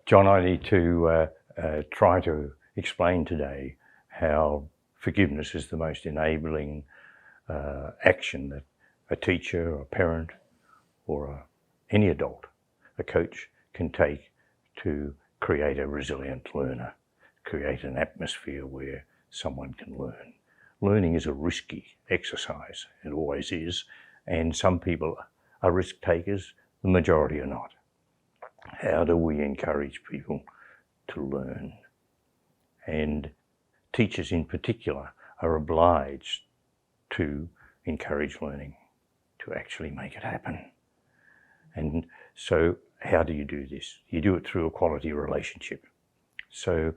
John, I need to try to explain today how forgiveness is the most enabling action that a teacher or a parent or any adult, a coach, can take to create a resilient learner, create an atmosphere where someone can learn. Learning is a risky exercise, it always is, and some people are risk takers, the majority are not. How do we encourage people to learn? And teachers in particular are obliged to encourage learning, to actually make it happen. And so how do you do this? You do it through a quality relationship. So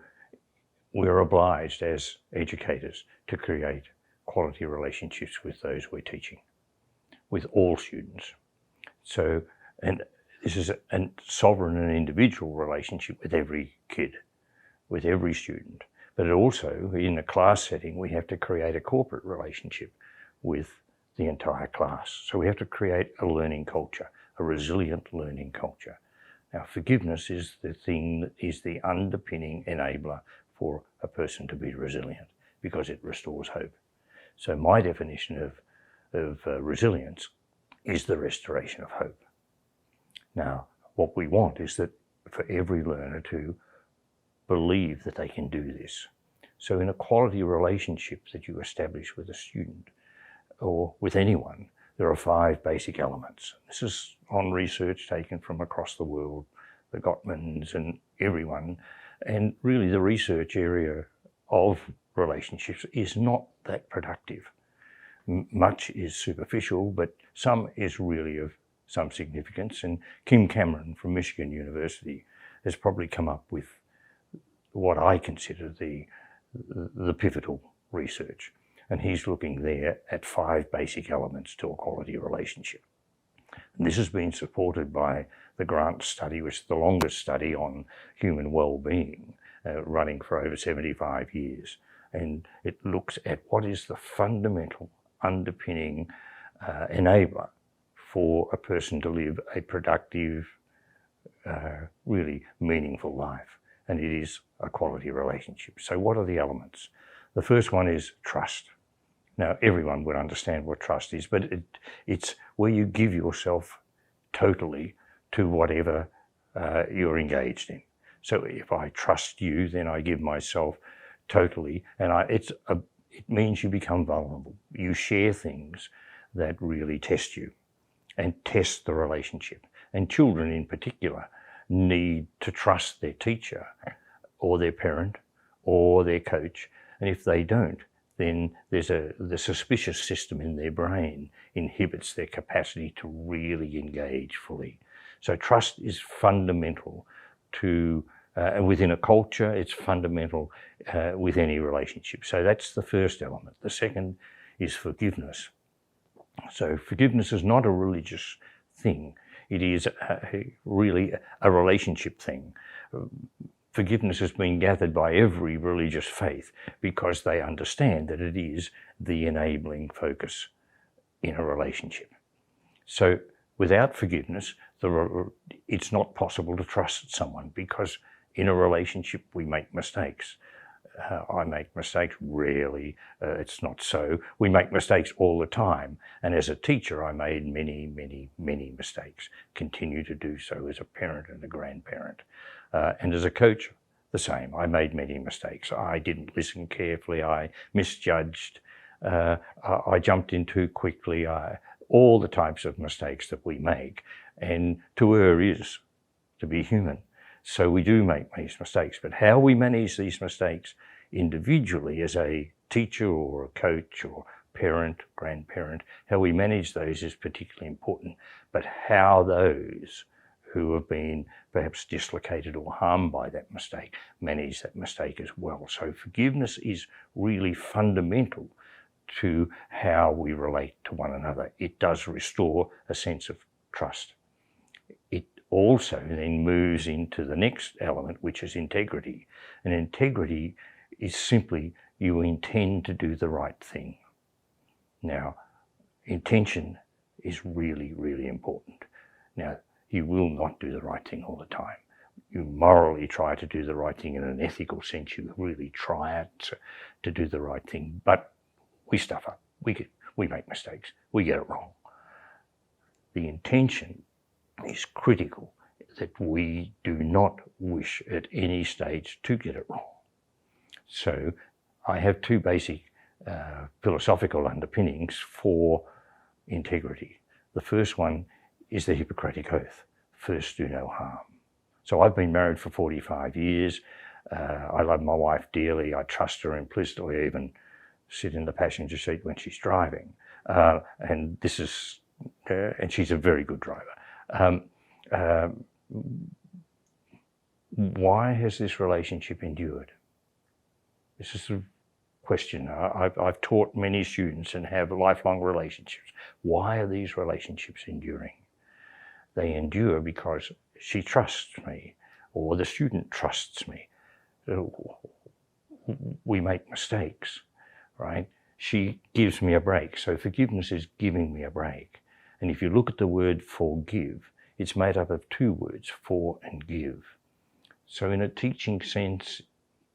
we're obliged as educators to create quality relationships with those we're teaching, with all students. So, and this is a sovereign and individual relationship with every kid, with every student. But also, in a class setting, we have to create a corporate relationship with the entire class. So we have to create a learning culture, a resilient learning culture. Now, forgiveness is the thing that is the underpinning enabler for a person to be resilient, because it restores hope. So my definition of resilience is the restoration of hope. Now, what we want is that for every learner to believe that they can do this. So in a quality relationship that you establish with a student or with anyone, there are 5 basic elements. This is on research taken from across the world, the Gottmans and everyone. And really the research area of relationships is not that productive. Much is superficial, but some is really of some significance. And Kim Cameron from Michigan University has probably come up with what I consider the pivotal research. And he's looking there at 5 basic elements to a quality relationship. And this has been supported by the Grant study, which is the longest study on human well-being, running for over 75 years. And it looks at what is the fundamental underpinning enabler for a person to live a productive, really meaningful life. And it is a quality relationship. So what are the elements? The first one is trust. Now, everyone would understand what trust is, but it's where you give yourself totally to whatever you're engaged in. So if I trust you, then I give myself totally, and it means you become vulnerable. You share things that really test you and test the relationship. And children in particular need to trust their teacher or their parent or their coach. And if they don't, then the suspicious system in their brain inhibits their capacity to really engage fully. So trust is fundamental to, within a culture, it's fundamental with any relationship. So that's the first element. The second is forgiveness. So forgiveness is not a religious thing. It is really a relationship thing. Forgiveness has been gathered by every religious faith because they understand that it is the enabling focus in a relationship. So without forgiveness, it's not possible to trust someone, because in a relationship we make mistakes. I make mistakes rarely, it's not so. We make mistakes all the time. And as a teacher, I made many, many, many mistakes, continue to do so as a parent and a grandparent. And as a coach, the same. I made many mistakes. I didn't listen carefully, I misjudged, I jumped in too quickly, all the types of mistakes that we make. And to err is to be human. So we do make these mistakes, but how we manage these mistakes individually as a teacher or a coach or parent, grandparent, how we manage those is particularly important. But how those who have been perhaps dislocated or harmed by that mistake manage that mistake as well. So forgiveness is really fundamental to how we relate to one another. It does restore a sense of trust. It also then moves into the next element, which is integrity. And integrity is simply you intend to do the right thing. Now, intention is really, really important. Now, you will not do the right thing all the time. you morally try to do the right thing in an ethical sense. You really try it to do the right thing, but we stuff up. We make mistakes. We get it wrong. The intention is critical, that we do not wish at any stage to get it wrong. So I have two basic philosophical underpinnings for integrity. The first one is the Hippocratic Oath, first do no harm. So I've been married for 45 years. I love my wife dearly. I trust her implicitly. I even sit in the passenger seat when she's driving. And she's a very good driver. Why has this relationship endured? This is the question. I've taught many students and have lifelong relationships. Why are these relationships enduring? They endure because she trusts me, or the student trusts me. We make mistakes, right? She gives me a break. So forgiveness is giving me a break. And if you look at the word forgive, it's made up of two words, for and give. So in a teaching sense,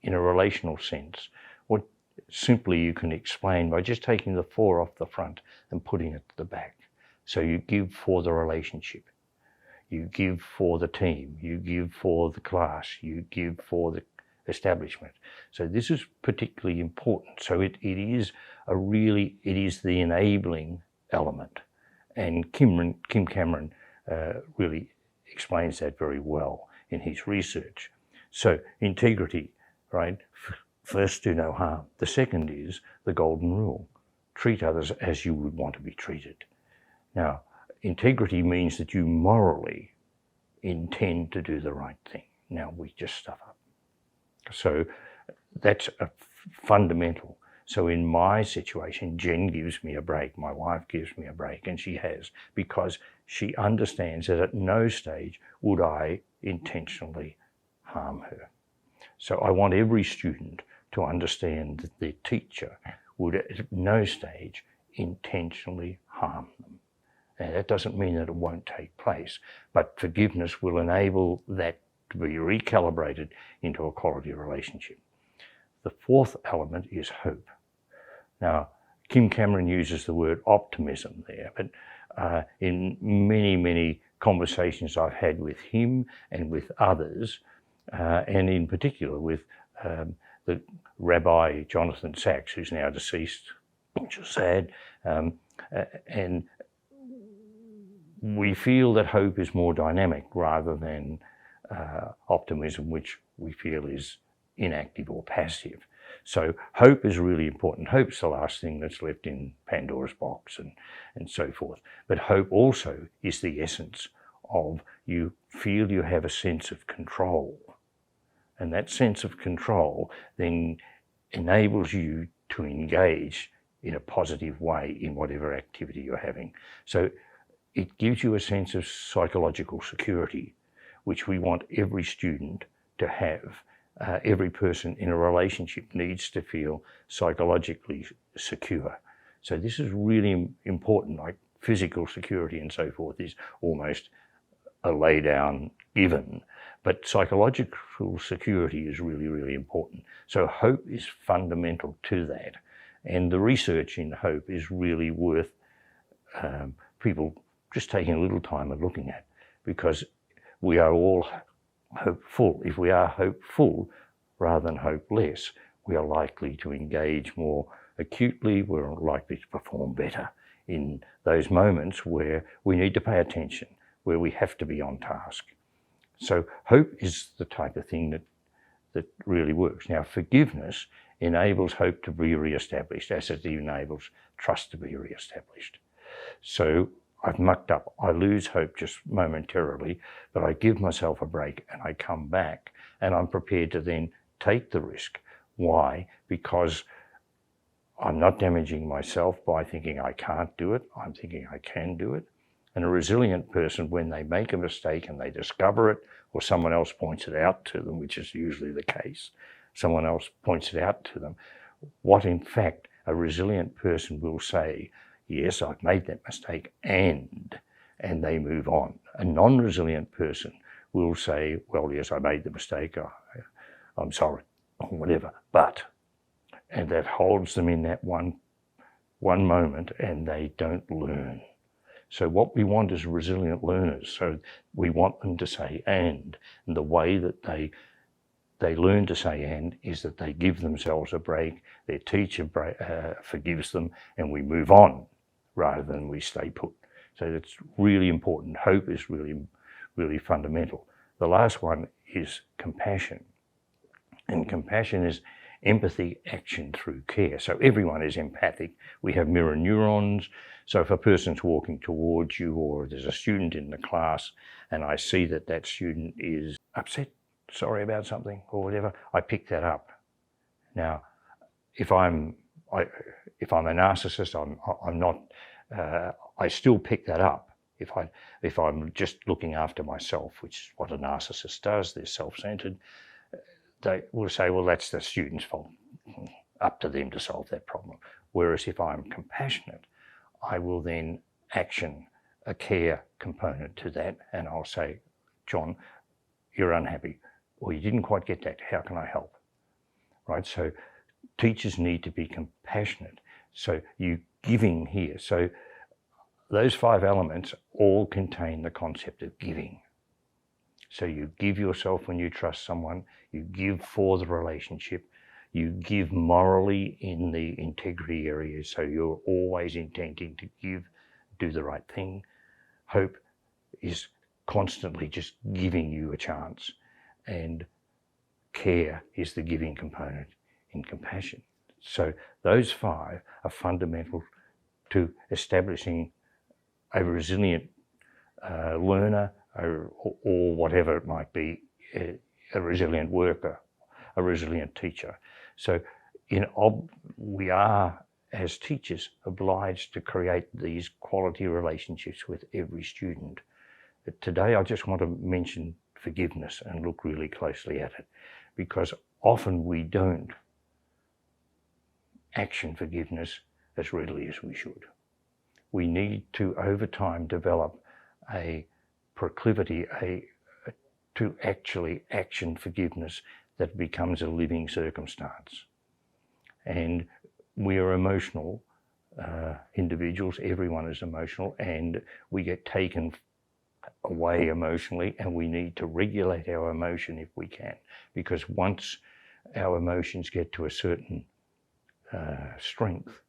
in a relational sense, what simply you can explain by just taking the for off the front and putting it to the back. So you give for the relationship. You give for the team, you give for the class, you give for the establishment. So this is particularly important. So it is the enabling element. And Kim Cameron really explains that very well in his research. So integrity, right? First, do no harm. The second is the golden rule. Treat others as you would want to be treated. Now, integrity means that you morally intend to do the right thing. Now, we just stuff up. So that's a fundamental. So in my situation, Jen gives me a break. My wife gives me a break, and she has, because she understands that at no stage would I intentionally harm her. So I want every student to understand that their teacher would at no stage intentionally harm them. Now, that doesn't mean that it won't take place, but forgiveness will enable that to be recalibrated into a quality relationship. The fourth element is hope. Now, Kim Cameron uses the word optimism there, but in many conversations I've had with him and with others, and in particular with the Rabbi Jonathan Sachs, who's now deceased, which is sad, and we feel that hope is more dynamic rather than optimism, which we feel is inactive or passive. So hope is really important. Hope's the last thing that's left in Pandora's box and so forth. But hope also is the essence of you feel you have a sense of control. And that sense of control then enables you to engage in a positive way in whatever activity you're having. So it gives you a sense of psychological security, which we want every student to have. Every person in a relationship needs to feel psychologically secure. So this is really important, like physical security and so forth is almost a lay down given, but psychological security is really important. So hope is fundamental to that. And the research in hope is really worth people just taking a little time and looking at, because we are all hopeful. If we are hopeful rather than hopeless, we are likely to engage more acutely, we're likely to perform better in those moments where we need to pay attention, where we have to be on task. So hope is the type of thing that really works. Now, forgiveness enables hope to be re-established, as it enables trust to be re-established. So I've mucked up. I lose hope just momentarily, but I give myself a break and I come back and I'm prepared to then take the risk. Why? Because I'm not damaging myself by thinking I can't do it. I'm thinking I can do it. And a resilient person, when they make a mistake and they discover it, or someone else points it out to them, which is usually the case, someone else points it out to them, what in fact a resilient person will say, yes, I've made that mistake, and they move on. A non-resilient person will say, well, yes, I made the mistake, I'm sorry, or whatever, but, and that holds them in that one moment, and they don't learn. So what we want is resilient learners. So we want them to say and the way that they learn to say and is that they give themselves a break, their teacher forgives them, and we move on rather than we stay put. So that's really important. Hope is really fundamental. The last one is compassion. And compassion is empathy, action through care. So everyone is empathic. We have mirror neurons. So if a person's walking towards you, or there's a student in the class and I see that that student is upset, sorry about something or whatever, I pick that up. Now, if I'm a narcissist, I'm not. I still pick that up. If I'm just looking after myself, which is what a narcissist does, they're self-centered. They will say, well, that's the student's fault. Up to them to solve that problem. Whereas if I'm compassionate, I will then action a care component to that, and I'll say, John, you're unhappy, or you didn't quite get that. How can I help? Right? So teachers need to be compassionate. So you giving here. So those 5 elements all contain the concept of giving. So you give yourself when you trust someone, you give for the relationship, you give morally in the integrity area, so you're always intending to give, do the right thing. Hope is constantly just giving you a chance, and care is the giving component in compassion. So those 5 are fundamental to establishing a resilient learner, or whatever it might be, a resilient worker, a resilient teacher. So we are, as teachers, obliged to create these quality relationships with every student. But today I just want to mention forgiveness and look really closely at it, because often we don't action forgiveness as readily as we should. We need to, over time, develop a proclivity to actually action forgiveness that becomes a living circumstance. And we are emotional individuals, everyone is emotional, and we get taken away emotionally, and we need to regulate our emotion if we can, because once our emotions get to a certain strength,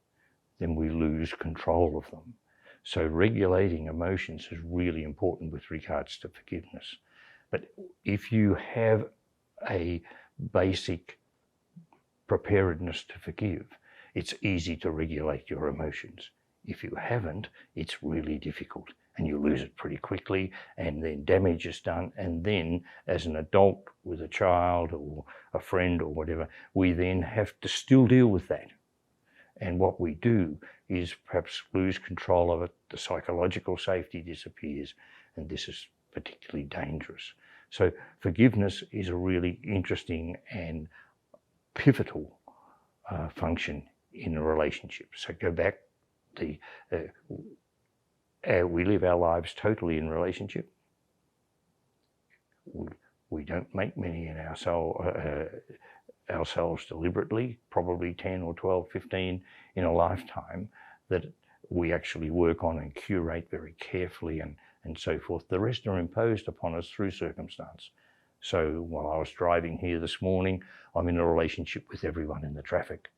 then we lose control of them. So regulating emotions is really important with regards to forgiveness. But if you have a basic preparedness to forgive, it's easy to regulate your emotions. If you haven't, it's really difficult, and you lose it pretty quickly, and then damage is done. And then as an adult with a child or a friend or whatever, we then have to still deal with that. And what we do is perhaps lose control of it, the psychological safety disappears, and this is particularly dangerous. So forgiveness is a really interesting and pivotal function in a relationship. So go back, we live our lives totally in relationship. We don't make many in ourselves deliberately, probably 10 or 12, 15 in a lifetime, that we actually work on and curate very carefully and so forth. The rest are imposed upon us through circumstance. So while I was driving here this morning, I'm in a relationship with everyone in the traffic.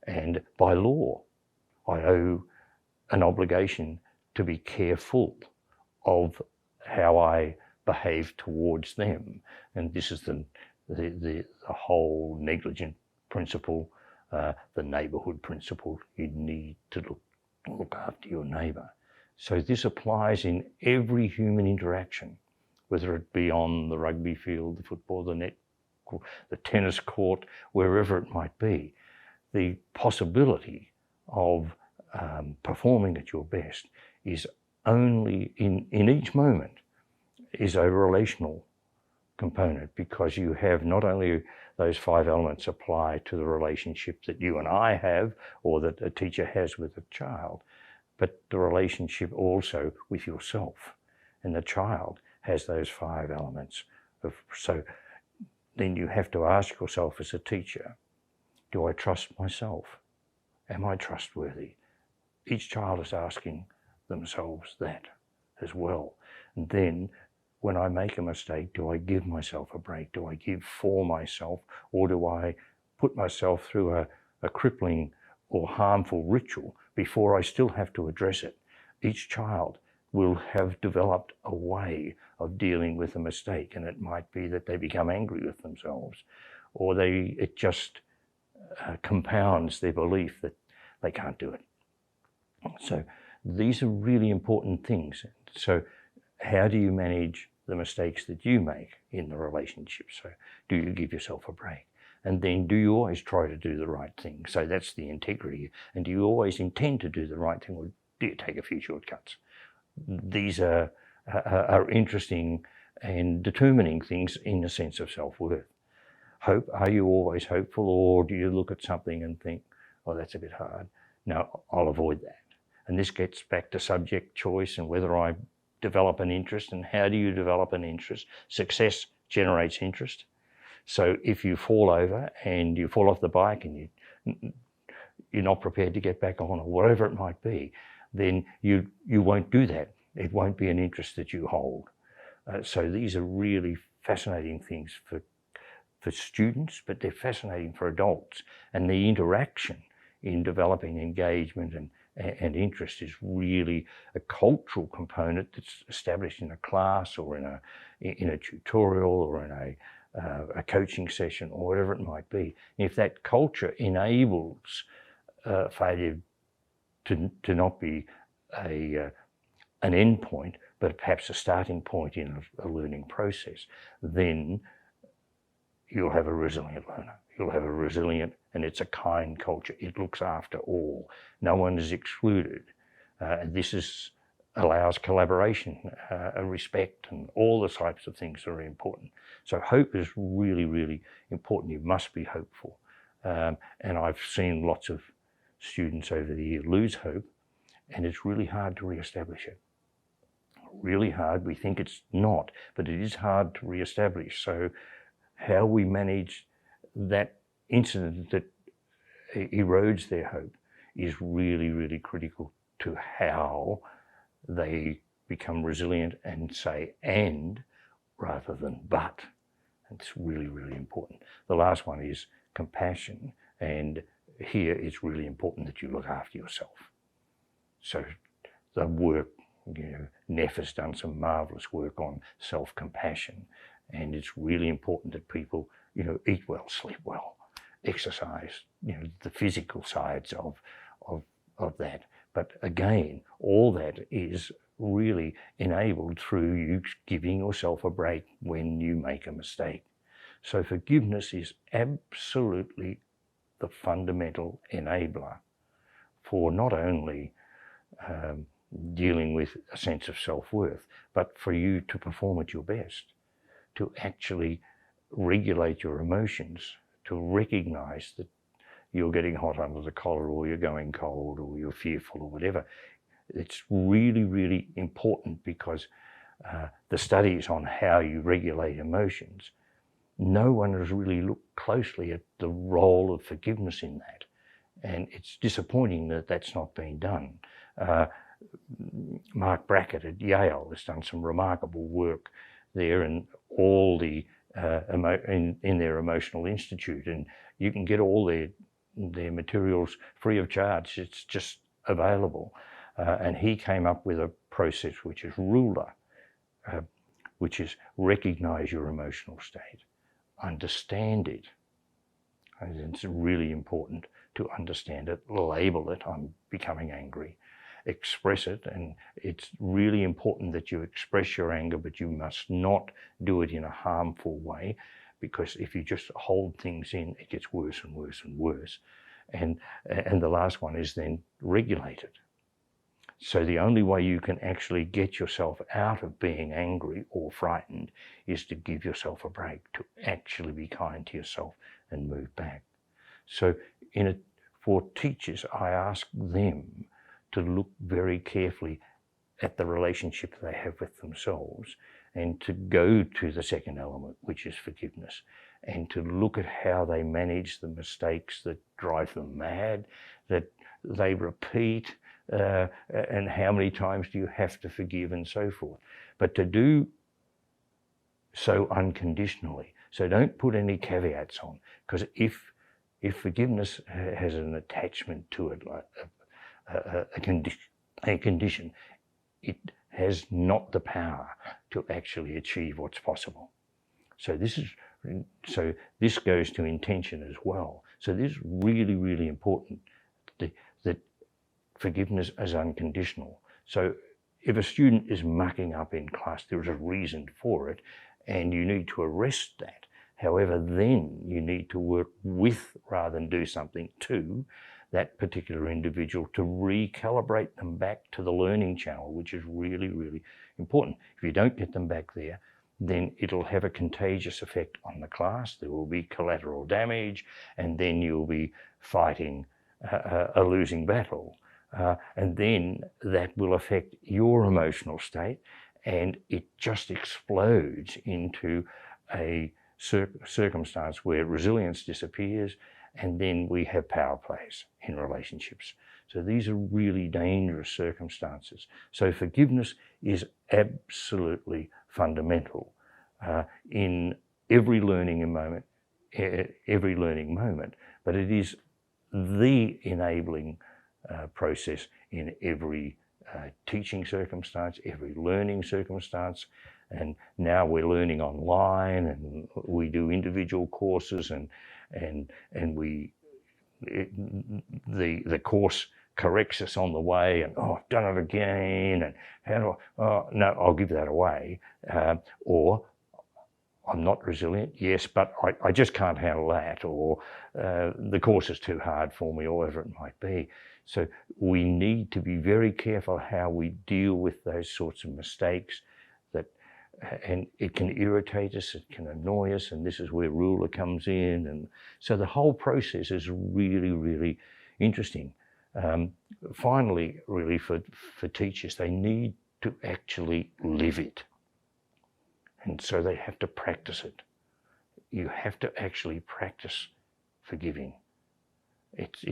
And by law, I owe an obligation to be careful of how I behave towards them. And this is the whole negligent principle, the neighbourhood principle. You need to look after your neighbour. So this applies in every human interaction, whether it be on the rugby field, the football, the net, the tennis court, wherever it might be. The possibility of performing at your best is only in each moment is a relational component, because you have not only those 5 elements apply to the relationship that you and I have, or that a teacher has with a child, but the relationship also with yourself. And the child has those 5 elements. So then you have to ask yourself as a teacher, do I trust myself? Am I trustworthy? Each child is asking themselves that as well. And then when I make a mistake, do I give myself a break? Do I give for myself, or do I put myself through a crippling or harmful ritual before I still have to address it? Each child will have developed a way of dealing with a mistake, and it might be that they become angry with themselves, or it just compounds their belief that they can't do it. So these are really important things. So how do you manage the mistakes that you make in the relationship? So do you give yourself a break? And then do you always try to do the right thing? So that's the integrity. And do you always intend to do the right thing, or do you take a few shortcuts? These are interesting and determining things in the sense of self-worth. Hope, are you always hopeful, or do you look at something and think, oh, that's a bit hard? No, I'll avoid that. And this gets back to subject choice and whether I develop an interest, and how do you develop an interest? Success generates interest. So if you fall over and you fall off the bike and you're not prepared to get back on, or whatever it might be, then you won't do that. It won't be an interest that you hold. So these are really fascinating things for students, but they're fascinating for adults. And the interaction in developing engagement and interest is really a cultural component that's established in a class, or in a tutorial, or in a coaching session, or whatever it might be. And if that culture enables failure to not be an end point, but perhaps a starting point in a learning process, then you'll have a resilient learner. You'll have a resilient, and it's a kind culture. It looks after all. No one is excluded. This allows collaboration, respect, and all the types of things that are important. So hope is really, really important. You must be hopeful. And I've seen lots of students over the year lose hope, and it's really hard to reestablish it. Really hard. We think it's not, but it is hard to reestablish. So how we manage that incident that erodes their hope is really, really critical to how they become resilient and say and rather than but. It's really, really important. The last one is compassion, and here it's really important that you look after yourself. So the work, Neff has done some marvellous work on self-compassion, and it's really important that people, eat well, sleep well, exercise, the physical sides of that. But again, all that is really enabled through you giving yourself a break when you make a mistake. So forgiveness is absolutely the fundamental enabler for not only dealing with a sense of self-worth, but for you to perform at your best, to actually regulate your emotions, to recognize that you're getting hot under the collar, or you're going cold, or you're fearful, or whatever. It's really, really important, because the studies on how you regulate emotions, no one has really looked closely at the role of forgiveness in that. And it's disappointing that that's not been done. Mark Brackett at Yale has done some remarkable work there, and all the in their Emotional Institute, and you can get all their materials free of charge. It's just available. And he came up with a process which is RULER, which is recognize your emotional state, understand it. And it's really important to understand it, label it, I'm becoming angry, express it, and it's really important that you express your anger, but you must not do it in a harmful way, because if you just hold things in, it gets worse and worse and worse. And the last one is then regulate it. So the only way you can actually get yourself out of being angry or frightened is to give yourself a break, to actually be kind to yourself and move back. So for teachers, I ask them to look very carefully at the relationship they have with themselves, and to go to the second element, which is forgiveness, and to look at how they manage the mistakes that drive them mad, that they repeat, and how many times do you have to forgive, and so forth. But to do so unconditionally. So don't put any caveats on, because if forgiveness has an attachment to it, like a condition, it has not the power to actually achieve what's possible. So this goes to intention as well. So this is really, really important, that forgiveness is unconditional. So if a student is mucking up in class, there is a reason for it, and you need to arrest that. However, then you need to work with, rather than do something to, that particular individual to recalibrate them back to the learning channel, which is really, really important. If you don't get them back there, then it'll have a contagious effect on the class. There will be collateral damage, and then you'll be fighting a losing battle. And then that will affect your emotional state, and it just explodes into a circumstance where resilience disappears, and then we have power plays in relationships. So these are really dangerous circumstances. So forgiveness is absolutely fundamental in every learning moment, but it is the enabling process in every teaching circumstance, every learning circumstance. And now we're learning online, and we do individual courses, and the course corrects us on the way, and I've done it again, and no, I'll give that away, or I'm not resilient, yes, but I just can't handle that, or the course is too hard for me, or whatever it might be. So we need to be very careful how we deal with those sorts of mistakes, and it can irritate us, it can annoy us, and this is where ruler comes in. And so the whole process is really, really interesting. Finally, really, for teachers, they need to actually live it. And so they have to practice it. You have to actually practice forgiving. It's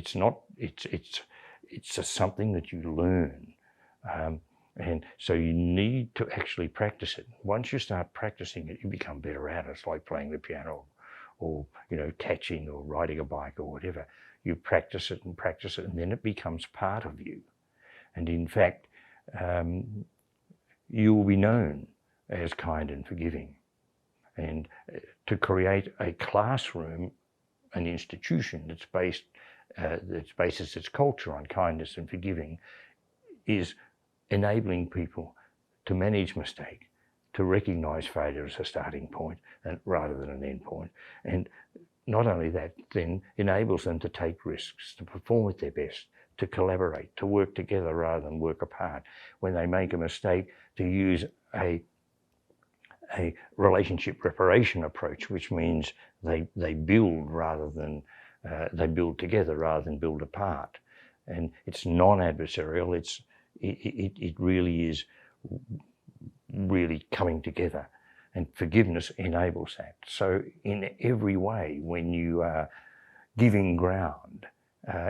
just something that you learn. And so you need to actually practice it. Once you start practicing it, you become better at it. It's like playing the piano, or catching, or riding a bike, or whatever. You practice it, and then it becomes part of you. And in fact, you will be known as kind and forgiving. And to create a classroom, an institution that bases its culture on kindness and forgiving, is enabling people to manage mistake, to recognize failure as a starting point rather than an end point. And not only that, then enables them to take risks, to perform at their best, to collaborate, to work together rather than work apart. When they make a mistake, to use a relationship reparation approach, which means they build rather than they build together rather than build apart. And it's non-adversarial. It really is really coming together, and forgiveness enables that. So in every way, when you are giving ground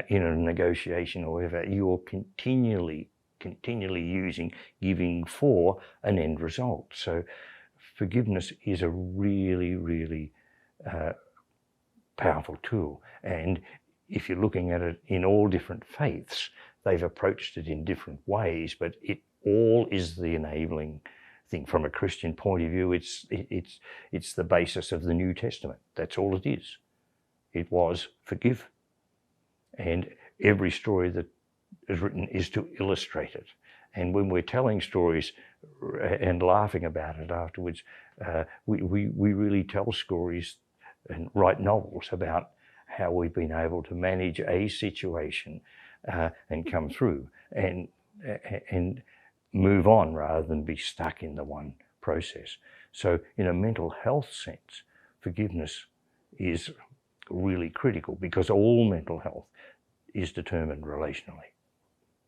in a negotiation or whatever, you're continually using giving for an end result. So forgiveness is a really, really powerful tool. And if you're looking at it in all different faiths, they've approached it in different ways, but it all is the enabling thing. From a Christian point of view, it's the basis of the New Testament. That's all it is. It was forgive. And every story that is written is to illustrate it. And when we're telling stories and laughing about it afterwards, we really tell stories and write novels about how we've been able to manage a situation and come through and move on rather than be stuck in the one process. So in a mental health sense, forgiveness is really critical, because all mental health is determined relationally.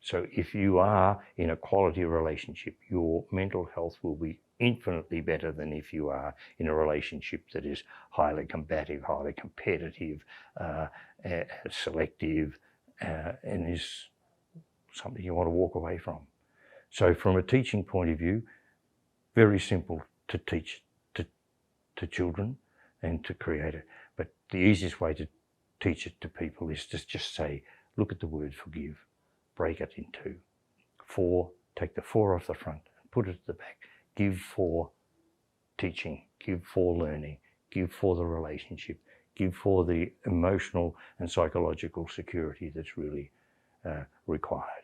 So if you are in a quality relationship, your mental health will be infinitely better than if you are in a relationship that is highly combative, highly competitive, selective, and is something you want to walk away from. So from a teaching point of view, very simple to teach to children and to create it. But the easiest way to teach it to people is to just say, look at the word forgive, break it in two. For, take the for off the front and put it at the back. Give for teaching, give for learning, give for the relationship, give for the emotional and psychological security that's really required.